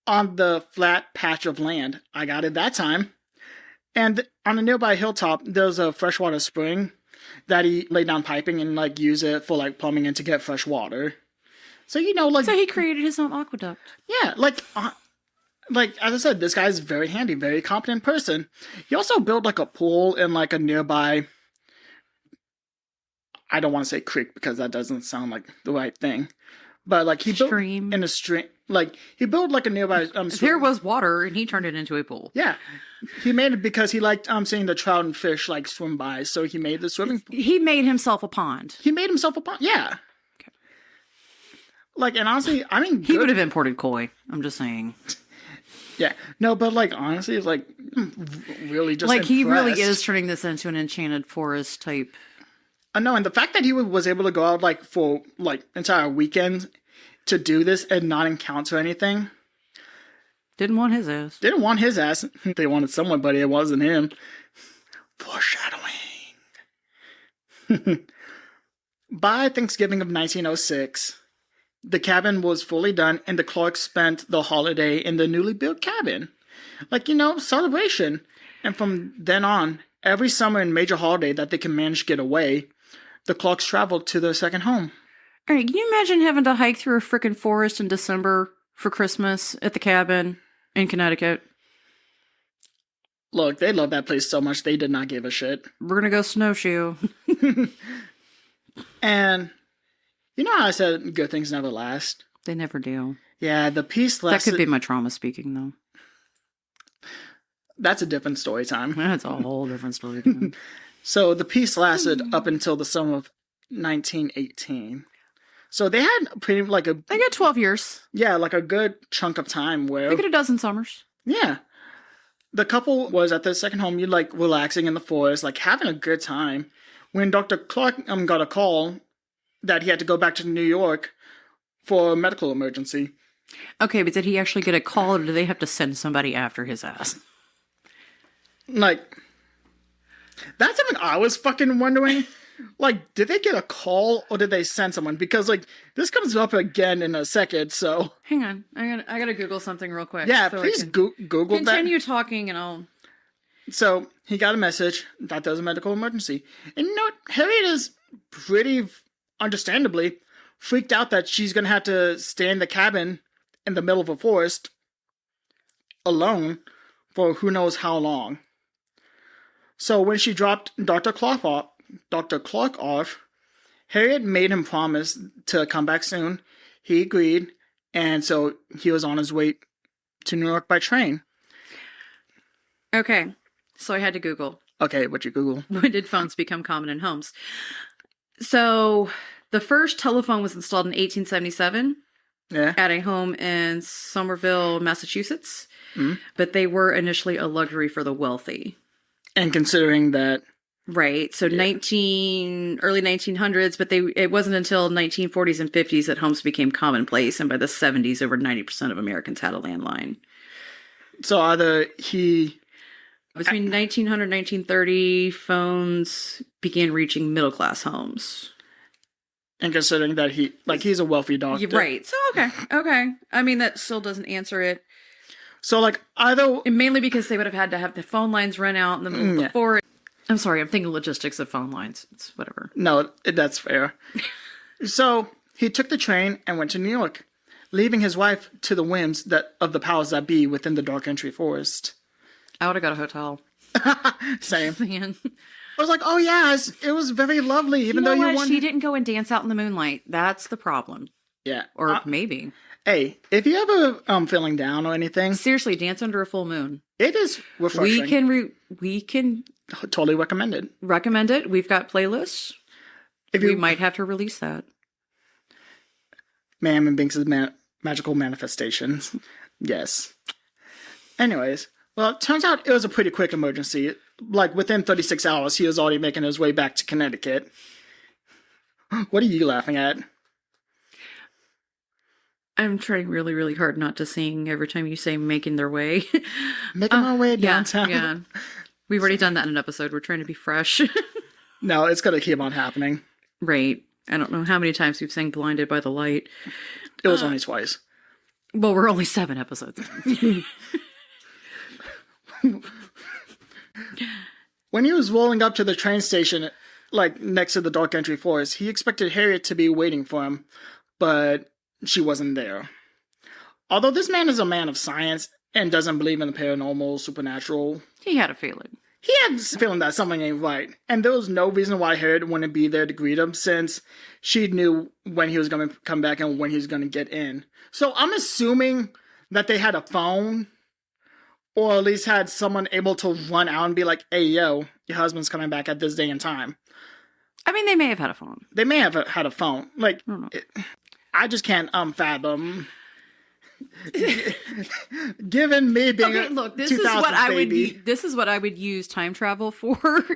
Speaker 2: on the flat patch of land. I got it that time. And on a nearby hilltop, there's a freshwater spring that he laid down piping and, like, use it for, like, plumbing and to get fresh water. So, So
Speaker 1: he created his own aqueduct.
Speaker 2: Yeah, like, as I said, this guy's very handy, very competent person. He also built, like, a pool in, like, a nearby... I don't want to say creek because that doesn't sound like the right thing. But, like, he built in a stream. Like, he built, like, a nearby...
Speaker 1: There was water, and he turned it into a pool.
Speaker 2: Yeah. He made it because he liked seeing the trout and fish, like, swim by. So he made the swimming pool.
Speaker 1: He made himself a pond.
Speaker 2: Yeah. Okay. Like, and honestly, I mean...
Speaker 1: He would have imported koi. I'm just saying.
Speaker 2: Yeah. No, but, like, honestly, it's, like, really just
Speaker 1: like,
Speaker 2: impressed.
Speaker 1: he really is turning this into an enchanted forest type...
Speaker 2: No, and the fact that he was able to go out, like, for, like, entire weekend to do this and not encounter anything.
Speaker 1: Didn't want his ass.
Speaker 2: They wanted someone, but it wasn't him. Foreshadowing. By Thanksgiving of 1906, the cabin was fully done, and the Clarks spent the holiday in the newly built cabin. Celebration. And from then on, every summer and major holiday that they can manage to get away, the Clarks traveled to their second home.
Speaker 1: All right, can you imagine having to hike through a frickin' forest in December for Christmas at the cabin in Connecticut?
Speaker 2: Look, they love that place so much they did not give a shit.
Speaker 1: We're gonna go snowshoe.
Speaker 2: And you know how I said good things never last?
Speaker 1: They never do.
Speaker 2: Yeah, the peace lasted...
Speaker 1: That could be my trauma speaking, though.
Speaker 2: That's a different story time.
Speaker 1: That's a whole different story time.
Speaker 2: So the peace lasted up until the summer of 1918. So they had pretty
Speaker 1: They got 12 years.
Speaker 2: Yeah, like a good chunk of time where...
Speaker 1: They get a dozen summers.
Speaker 2: Yeah. The couple was at their second home, relaxing in the forest, having a good time. When Dr. Clark got a call that he had to go back to New York for a medical emergency.
Speaker 1: Okay, but did he actually get a call, or do they have to send somebody after his ass?
Speaker 2: That's something I was fucking wondering. Did they get a call, or did they send someone? Because, this comes up again in a second, so...
Speaker 1: Hang on. I gotta Google something real quick.
Speaker 2: Yeah, so please Google that.
Speaker 1: Continue talking, and I'll...
Speaker 2: So, he got a message that there's a medical emergency. And Harriet is pretty understandably freaked out that she's going to have to stay in the cabin in the middle of a forest alone for who knows how long. So, when she dropped Dr. Clark off, Harriet made him promise to come back soon. He agreed, and so he was on his way to New York by train.
Speaker 1: Okay. So I had to Google.
Speaker 2: Okay, what'd you Google?
Speaker 1: When did phones become common in homes? So the first telephone was installed in 1877 at a home in Somerville, Massachusetts. Mm-hmm. But they were initially a luxury for the wealthy.
Speaker 2: And considering that...
Speaker 1: Right. So early 1900s, but it wasn't until 1940s and 50s that homes became commonplace. And by the 70s, over 90% of Americans had a landline.
Speaker 2: So either
Speaker 1: Between 1900 and 1930, phones began reaching middle-class homes.
Speaker 2: And considering that he's a wealthy doctor.
Speaker 1: Right. So, okay. I mean, that still doesn't answer it.
Speaker 2: So, either...
Speaker 1: And mainly because they would have had to have the phone lines run out in the middle before. I'm sorry, I'm thinking logistics of phone lines. It's whatever.
Speaker 2: No, that's fair. So, he took the train and went to New York, leaving his wife to the whims of the powers that be within the dark entry forest.
Speaker 1: I would have got a hotel.
Speaker 2: Same.
Speaker 1: Man.
Speaker 2: I was like, oh yeah, it was very lovely, even though you wanted...
Speaker 1: She didn't go and dance out in the moonlight. That's the problem.
Speaker 2: Yeah.
Speaker 1: Or maybe.
Speaker 2: Hey, if you ever feeling down or anything...
Speaker 1: Seriously, dance under a full moon.
Speaker 2: It is refreshing.
Speaker 1: We can...
Speaker 2: Totally recommend it.
Speaker 1: Recommend it. We've got playlists. We might have to release that.
Speaker 2: Ma'am and Binks' magical manifestations. Yes. Anyways... Well, it turns out it was a pretty quick emergency. Within 36 hours, he was already making his way back to Connecticut. What are you laughing at?
Speaker 1: I'm trying really, really hard not to sing every time you say making their way.
Speaker 2: Making my way downtown.
Speaker 1: Yeah. We've already done that in an episode. We're trying to be fresh.
Speaker 2: No, it's going to keep on happening.
Speaker 1: Right. I don't know how many times we've sang Blinded by the Light.
Speaker 2: It was only twice.
Speaker 1: Well, we're only 7 episodes in.
Speaker 2: When he was rolling up to the train station, next to the dark entry forest, he expected Harriet to be waiting for him, but she wasn't there. Although this man is a man of science and doesn't believe in the paranormal, supernatural,
Speaker 1: he had a feeling.
Speaker 2: He had a feeling that something ain't right, and there was no reason why Harriet wouldn't be there to greet him, since she knew when he was going to come back and when he was going to get in. So I'm assuming that they had a phone, or at least had someone able to run out and be like, hey, yo, your husband's coming back at this day and time.
Speaker 1: I mean, they may have had a phone.
Speaker 2: They may have had a phone. I just can't fathom. Given me being
Speaker 1: this is what I would use time travel for.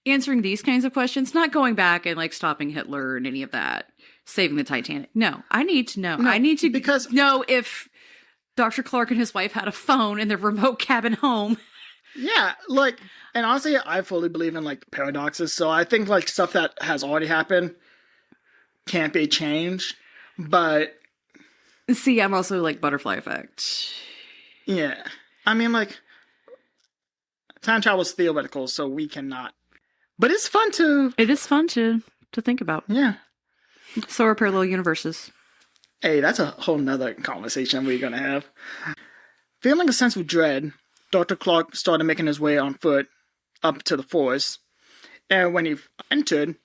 Speaker 1: Answering these kinds of questions, not going back and stopping Hitler and any of that. Saving the Titanic. No, I need to know. I need to know if Dr. Clark and his wife had a phone in their remote cabin home.
Speaker 2: Yeah, like, and honestly, I fully believe in like paradoxes. So I think like stuff that has already happened can't be changed. But
Speaker 1: See, I'm also like butterfly effect.
Speaker 2: yeah, I mean, like, time travel is theoretical, so we cannot. But it's fun to.
Speaker 1: It is fun to think about.
Speaker 2: Yeah.
Speaker 1: So are parallel universes.
Speaker 2: Hey, that's a whole nother conversation we're gonna have. Feeling a sense of dread, Dr. Clark started making his way on foot up to the forest. And when he entered,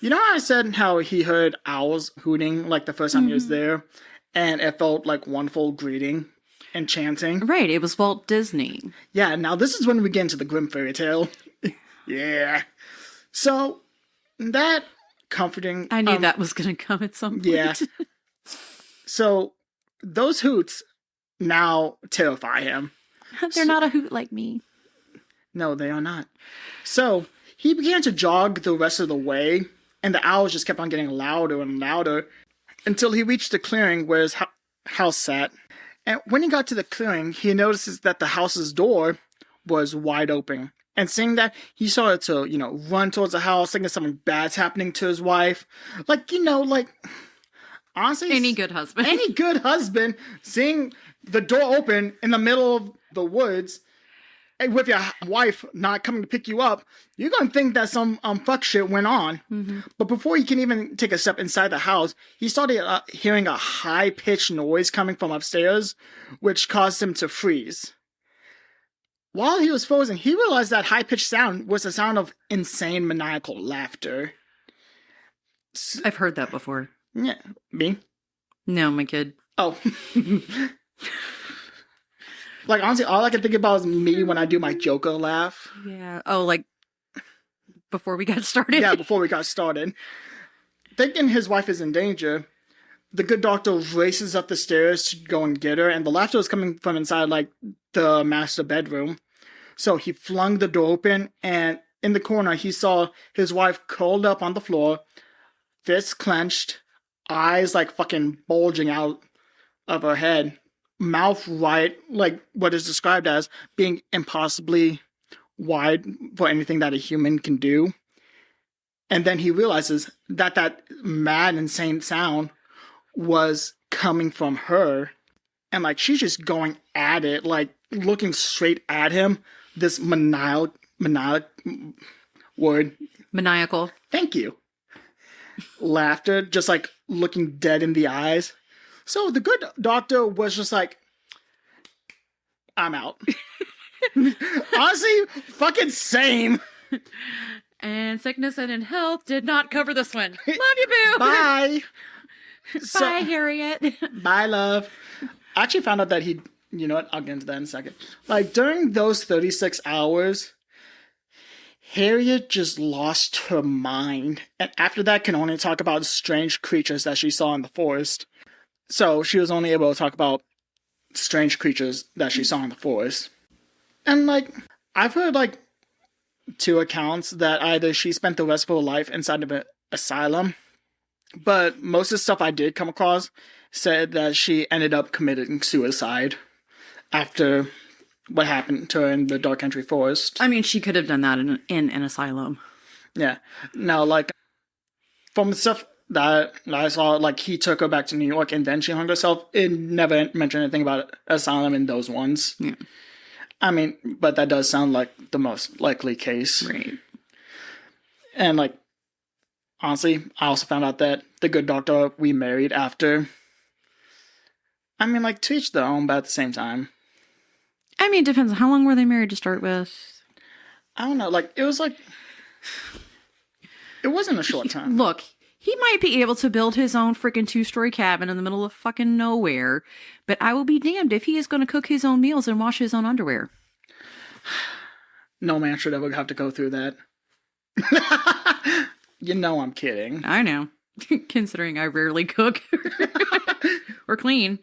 Speaker 2: you know how I said how he heard owls hooting like the first time he was there? And it felt like wonderful greeting and chanting.
Speaker 1: Right, it was Walt Disney.
Speaker 2: Yeah, now this is when we get into the grim fairy tale. Yeah. So, that comforting...
Speaker 1: I knew that was going to come at some point.
Speaker 2: Yeah. So, those hoots now terrify him.
Speaker 1: They're not a hoot like me.
Speaker 2: No, they are not. So, he began to jog the rest of the way, and the owls just kept on getting louder and louder until he reached the clearing where his house sat. And when he got to the clearing, he notices that the house's door was wide open. And seeing that, he started to, run towards the house, thinking something bad's happening to his wife. Like, honestly...
Speaker 1: Any good husband.
Speaker 2: Any good husband seeing the door open in the middle of the woods with your wife not coming to pick you up, you're going to think that some fuck shit went on. Mm-hmm. But before he can even take a step inside the house, he started hearing a high-pitched noise coming from upstairs, which caused him to freeze. While he was frozen, he realized that high-pitched sound was the sound of insane maniacal laughter.
Speaker 1: I've heard that before.
Speaker 2: Yeah. Me?
Speaker 1: No, my kid.
Speaker 2: Oh. Like, honestly, all I can think about is me when I do my Joker laugh.
Speaker 1: Yeah. Oh, like, before we got started?
Speaker 2: Yeah, before we got started. Thinking his wife is in danger, the good doctor races up the stairs to go and get her, and the laughter was coming from inside, like, the master bedroom. So he flung the door open, and in the corner, he saw his wife curled up on the floor, fists clenched, eyes, like, fucking bulging out of her head. Mouth right, like what is described as being impossibly wide for anything that a human can do. And then he realizes that that mad, insane sound was coming from her. And like, she's just going at it, like looking straight at him. This maniacal word.
Speaker 1: Maniacal.
Speaker 2: Thank you. Laughter, just like looking dead in the eyes. So the good doctor was just like, I'm out. Honestly, fucking same.
Speaker 1: And sickness and in health did not cover this one. Love you, boo.
Speaker 2: Bye.
Speaker 1: Bye, Harriet.
Speaker 2: Bye, love. I actually found out that he, you know what, I'll get into that in a second. Like, during those 36 hours, Harriet just lost her mind. And after that, can only talk about strange creatures that she saw in the forest. So she was only able to talk about strange creatures that she saw in the forest. And, like, I've heard, like, 2 accounts that either she spent the rest of her life inside of an asylum, but most of the stuff I did come across said that she ended up committing suicide after what happened to her in the Dark Country Forest.
Speaker 1: I mean, she could have done that in an asylum.
Speaker 2: Yeah. Now, like, from the stuff that I saw, like, he took her back to New York and then she hung herself. It never mentioned anything about asylum in those ones.
Speaker 1: Yeah.
Speaker 2: I mean, but that does sound like the most likely case.
Speaker 1: Right.
Speaker 2: And, like, honestly, I also found out that the good doctor we married after. I mean, like, to each their own, but at the same time.
Speaker 1: I mean, it depends. How long were they married to start with?
Speaker 2: I don't know. Like, it was like... It wasn't a short time.
Speaker 1: Look, he might be able to build his own freaking 2-story cabin in the middle of fucking nowhere, but I will be damned if he is going to cook his own meals and wash his own underwear.
Speaker 2: No man should ever have to go through that. You know I'm kidding.
Speaker 1: I know. Considering I rarely cook or clean.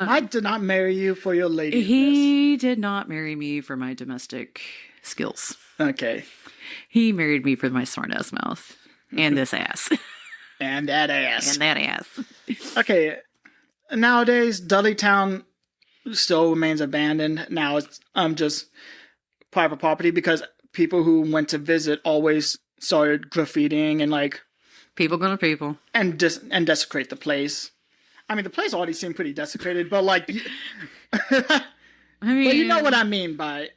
Speaker 2: I did not marry you for your ladiness.
Speaker 1: He did not marry me for my domestic skills.
Speaker 2: Okay.
Speaker 1: He married me for my smart-ass mouth. And this ass.
Speaker 2: And that ass.
Speaker 1: And that ass.
Speaker 2: Okay. Nowadays, Dudley Town still remains abandoned. Now it's just private property because people who went to visit always started graffitiing and like
Speaker 1: People gonna people.
Speaker 2: and desecrate the place. I mean, the place already seemed pretty desecrated, but like,
Speaker 1: I mean,
Speaker 2: but you know what I mean by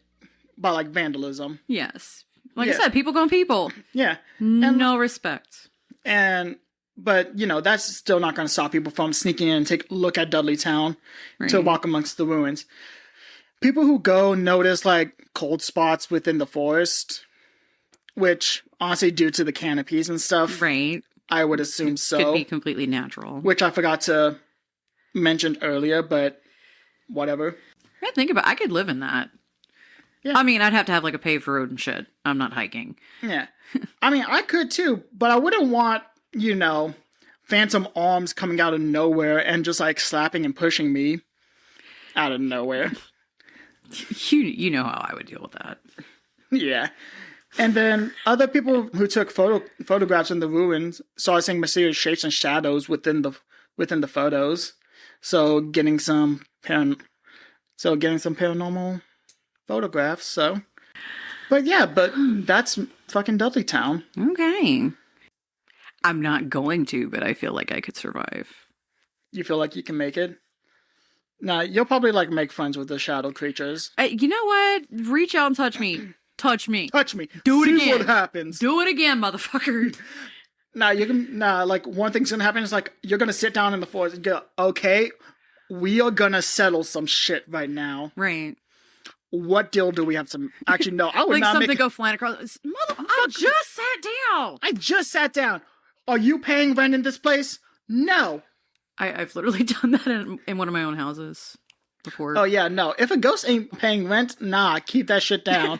Speaker 2: like vandalism.
Speaker 1: Yes. Like
Speaker 2: Yeah.
Speaker 1: I said, people gonna people.
Speaker 2: Yeah,
Speaker 1: No respect.
Speaker 2: but you know that's still not going to stop people from sneaking in and take a look at Dudley Town to
Speaker 1: Right.
Speaker 2: walk amongst the ruins. People who go notice like cold spots within the forest, which honestly, due to the canopies and stuff,
Speaker 1: Right.
Speaker 2: I would assume so.
Speaker 1: Could be completely natural.
Speaker 2: Which I forgot to mention earlier, but whatever.
Speaker 1: I think about I could live in that.
Speaker 2: Yeah.
Speaker 1: I mean, I'd have to have like a paved road and shit. I'm not hiking.
Speaker 2: Yeah. I mean, I could too, but I wouldn't want, you know, phantom arms coming out of nowhere and just like slapping and pushing me out of nowhere.
Speaker 1: You know how I would deal with that.
Speaker 2: Yeah. And then other people who took photographs in the ruins saw seeing mysterious shapes and shadows within the photos. So getting some paranormal photographs. So, but yeah, that's fucking Dudley Town.
Speaker 1: Okay. I'm not going to, but I feel like I could survive.
Speaker 2: You feel like you can make it? Nah, you'll probably like make friends with the shadow creatures.
Speaker 1: You know what? Reach out and touch me. Touch me.
Speaker 2: Touch me.
Speaker 1: Do it
Speaker 2: See
Speaker 1: again.
Speaker 2: what happens.
Speaker 1: Do it again, motherfucker.
Speaker 2: Like one thing's gonna happen is like you're gonna sit down in the forest and go, okay, we are gonna settle some shit right now.
Speaker 1: Right.
Speaker 2: What deal do we have to actually no, I would
Speaker 1: Like
Speaker 2: not
Speaker 1: something
Speaker 2: make
Speaker 1: go flying across. I just sat down.
Speaker 2: I just sat down. Are you paying rent in this place? No.
Speaker 1: I've literally done that in one of my own houses before.
Speaker 2: Oh yeah, no. If a ghost ain't paying rent, nah, keep that shit down.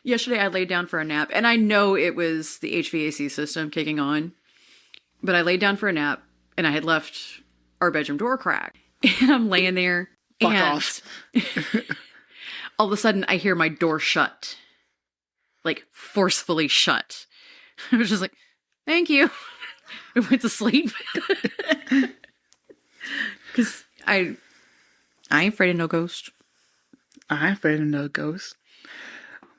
Speaker 1: Yesterday I laid down for a nap, and I know it was the HVAC system kicking on, but I laid down for a nap, and I had left our bedroom door cracked, and I'm laying there,
Speaker 2: Fuck
Speaker 1: and
Speaker 2: off.
Speaker 1: all of a sudden I hear my door shut, like forcefully shut. I was just like, "Thank you." I went to sleep because I ain't afraid of no ghost.
Speaker 2: I ain't afraid of no ghosts.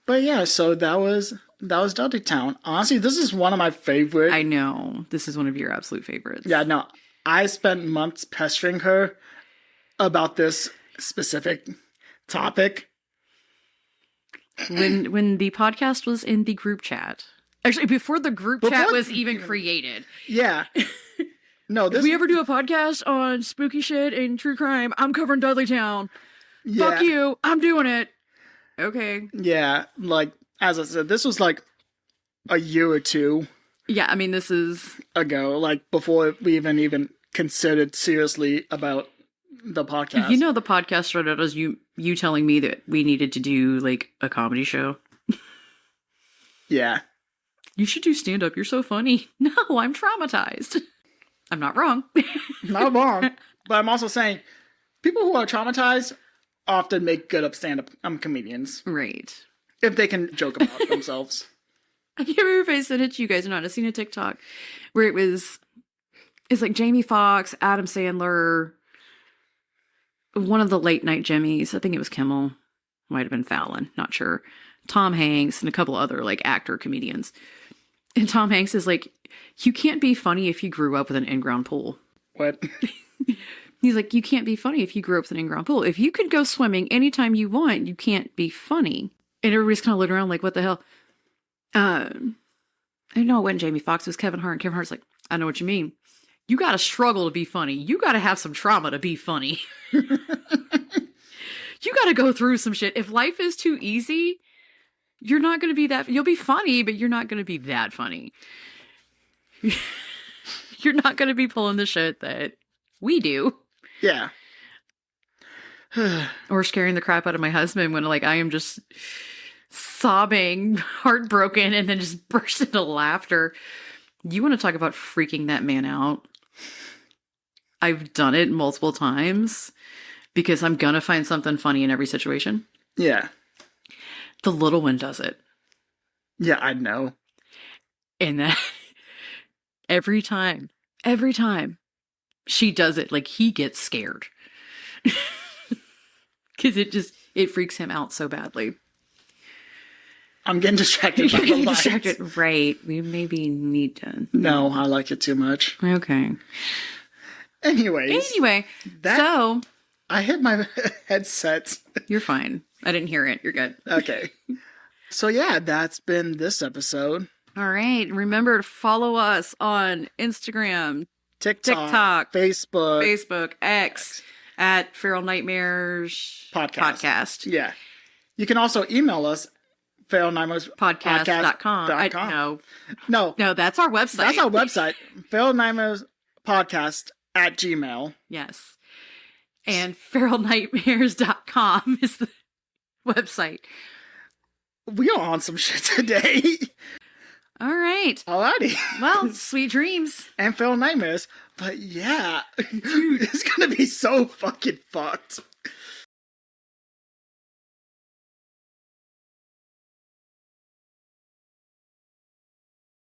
Speaker 2: But yeah, so that was Dudley Town. Honestly, this is one of my favorite.
Speaker 1: I know this is one of your absolute favorites.
Speaker 2: Yeah, no. I spent months pestering her about this specific topic.
Speaker 1: When the podcast was in the group chat. Actually, before the group chat was even created.
Speaker 2: Yeah. No,
Speaker 1: If we ever do a podcast on spooky shit and true crime, I'm covering Dudley Town.
Speaker 2: yeah,
Speaker 1: Fuck you. I'm doing it. Okay.
Speaker 2: Yeah, like as I said, this was like a year or two
Speaker 1: Yeah, I mean, this is...
Speaker 2: ago, like before we even considered seriously about the podcast.
Speaker 1: You know, the podcast started out as you telling me that we needed to do, like, a comedy show.
Speaker 2: Yeah.
Speaker 1: You should do stand-up. You're so funny. No, I'm traumatized. I'm not wrong.
Speaker 2: Not wrong. But I'm also saying people who are traumatized often make good up stand-up comedians.
Speaker 1: Right.
Speaker 2: If they can joke about themselves.
Speaker 1: I can't remember if I sent it to you guys or not. I've seen a TikTok where it's like Jamie Foxx, Adam Sandler, one of the late night Jimmys. I think it was Kimmel. Might have been Fallon. Not sure. Tom Hanks and a couple other like actor comedians. And Tom Hanks is like, you can't be funny if you grew up with an in-ground pool.
Speaker 2: What?
Speaker 1: He's like, you can't be funny if you grew up with an in-ground pool. If you could go swimming anytime you want, you can't be funny. And everybody's kind of looking around like, what the hell? I know it wasn't Jamie Foxx, it was Kevin Hart. And Kevin Hart's like, I know what you mean. You got to struggle to be funny. You got to have some trauma to be funny. You got to go through some shit. If life is too easy, you're not going to be that... You'll be funny, but you're not going to be that funny. You're not going to be pulling the shit that we do.
Speaker 2: Yeah.
Speaker 1: Or scaring the crap out of my husband when, like, I am just sobbing, heartbroken, and then just burst into laughter. You want to talk about freaking that man out? I've done it multiple times because I'm going to find something funny in every situation.
Speaker 2: Yeah.
Speaker 1: The little one does it.
Speaker 2: Yeah, I know.
Speaker 1: And that every time she does it, like, he gets scared. Because it freaks him out so badly.
Speaker 2: I'm getting distracted by the
Speaker 1: You're
Speaker 2: lights.
Speaker 1: distracted. Right. We maybe need to.
Speaker 2: No, I like it too much.
Speaker 1: Okay.
Speaker 2: Anyways.
Speaker 1: Anyway, so.
Speaker 2: I hit my headset.
Speaker 1: You're fine. I didn't hear it. You're good.
Speaker 2: Okay. So yeah, that's been this episode.
Speaker 1: All right. Remember to follow us on Instagram,
Speaker 2: TikTok,
Speaker 1: Facebook, X. At Feral Nightmares
Speaker 2: Podcast. Yeah. You can also email us, feralnightmarespodcast.com. No,
Speaker 1: that's our website.
Speaker 2: That's our website, feralnightmarespodcast@gmail.
Speaker 1: Yes. And feralnightmares.com is the website.
Speaker 2: We are on some shit today.
Speaker 1: All right.
Speaker 2: Alrighty.
Speaker 1: Well, sweet dreams.
Speaker 2: And feral nightmares. But yeah, dude, it's gonna be so fucking fucked.